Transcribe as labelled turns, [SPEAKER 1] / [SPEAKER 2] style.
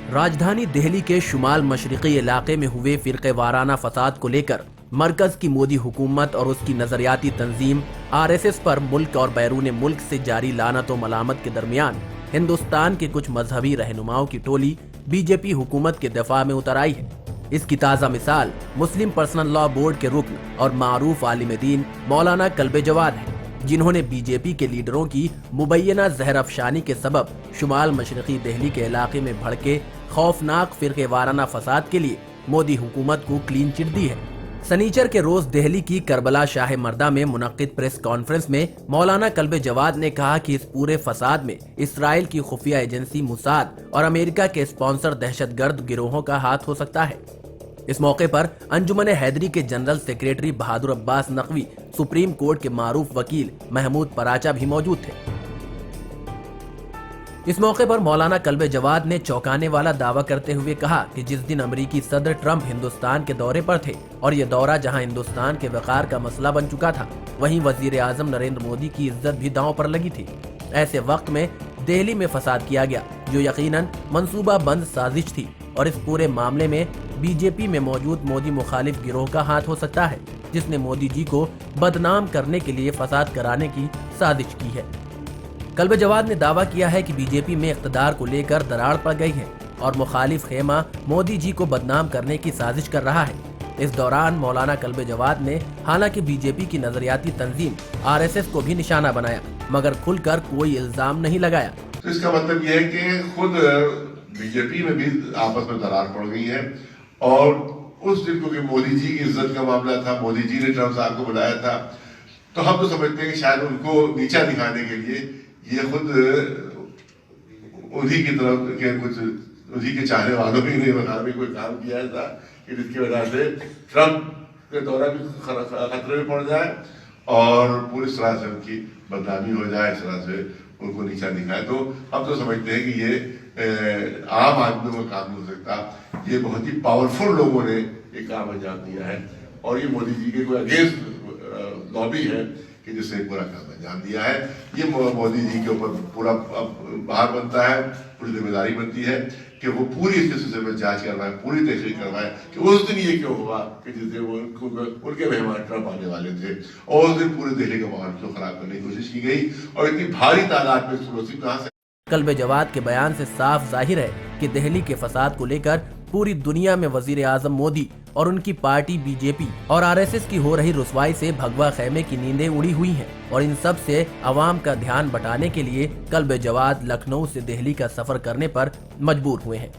[SPEAKER 1] राजधानी दिल्ली के शुमाल मशरक़ी इलाके में हुए फ़िरक़े वाराना फसाद को लेकर मरकज की मोदी हुकूमत और उसकी नजरियाती तंजीम आरएसएस पर मुल्क और बैरून मुल्क से जारी लानत व मलामत के दरमियान हिंदुस्तान के कुछ मजहबी रहनुमाओं की टोली बीजेपी हुकूमत के दफा में उतर आई है। इसकी ताज़ा मिसाल मुस्लिम पर्सनल लॉ बोर्ड के रुकन और मारूफ आलिम दीन मौलाना कल्बे जवाद है, जिन्होंने बीजेपी के लीडरों की मुबैना जहर अफशानी के सबब शुमाल मशरक़ी दिल्ली के इलाके में भड़के खौफनाक फ़िरक़े वाराना फसाद के लिए मोदी हुकूमत को क्लीन चिट दी है। सनीचर के रोज दिल्ली की करबला शाह मर्दा में मुनक्किद प्रेस कॉन्फ्रेंस में मौलाना कल्बे जवाद ने कहा कि इस पूरे फसाद में इसराइल की खुफिया एजेंसी मुसाद और अमेरिका के स्पॉन्सर दहशतगर्द गिरोहों का हाथ हो सकता है। इस मौके पर अंजुमन हैदरी के जनरल सेक्रेटरी बहादुर अब्बास नकवी, सुप्रीम कोर्ट के मारूफ वकील महमूद पराचा भी मौजूद थे। इस मौके पर मौलाना कल्बे जवाद ने चौंकाने वाला दावा करते हुए कहा कि जिस दिन अमेरिकी सदर ट्रंप हिंदुस्तान के दौरे पर थे और ये दौरा जहां हिंदुस्तान के वक़ार का मसला बन चुका था, वहीं वजीर आजम नरेंद्र मोदी की इज्जत भी दांव पर लगी थी। ऐसे वक्त में दिल्ली में फसाद किया गया जो यकीनन मंसूबा बंद साजिश थी और इस पूरे मामले में बीजेपी में मौजूद मोदी मुखालिफ गिरोह का हाथ हो सकता है, जिसने मोदी जी को बदनाम करने के लिए फसाद कराने की साजिश की है। कल्बे जवाद ने दावा किया है कि बीजेपी में इख्तिदार को लेकर दरार पड़ गई है और मुखालिफ खेमा मोदी जी को बदनाम करने की साजिश कर रहा है। इस दौरान मौलाना कल्बे जवाद ने हालांकि बीजेपी की नजरियाती तंजीम आरएसएस को भी निशाना बनाया, मगर खुलकर कोई इल्जाम नहीं लगाया।
[SPEAKER 2] तो इसका मतलब यह है कि खुद बीजेपी में भी आपस में दरार पड़ गई है और उस दिन क्योंकि मोदी जी की इज्जत का मामला था, मोदी जी ने ट्रंप साहब को बुलाया था, तो हम तो समझते हैं कि शायद उनको नीचा दिखाने के लिए ये खुद उन्हीं की तरफ के कुछ उन्हीं के चाहने वालों भी ने में कोई काम किया था कि जिसकी वजह से ट्रंप के दौरा भी खतरे में पड़ जाए और पूरी तरह से उनकी बदनामी हो जाए, इस तरह से उनको नीचा दिखाए। तो हम तो समझते हैं कि ये आम आदमियों का काम नहीं हो सकता, ये बहुत ही पावरफुल लोगों ने ये काम अंजाम दिया है और ये मोदी जी के कोई अगेंस्ट लॉबी है कि जिससे पूरा काम अंजाम दिया है। ये मोदी जी के ऊपर पूरा भार बनता है, पूरी जिम्मेदारी बनती है कि वो पूरी इस सिलसिले में जांच करवाए, पूरी तहकीक करवाए कि उस दिन ये क्यों हुआ कि जिस दिन उनके मेहमान ट्रंप आने वाले थे और उस दिन पूरे दिल्ली का माहौल क्यों खराब करने की कोशिश की गई और इतनी भारी तादाद में एक्सप्लोसिव कहां से।
[SPEAKER 1] कल्बे जवाद के बयान से साफ जाहिर है कि दिल्ली के फसाद को लेकर पूरी दुनिया में वजीर आजम मोदी और उनकी पार्टी बीजेपी और आरएसएस की हो रही रुसवाई से भगवा खैमे की नींदें उड़ी हुई हैं और इन सब से अवाम का ध्यान बटाने के लिए कल्बे जवाद लखनऊ से दिल्ली का सफर करने पर मजबूर हुए हैं।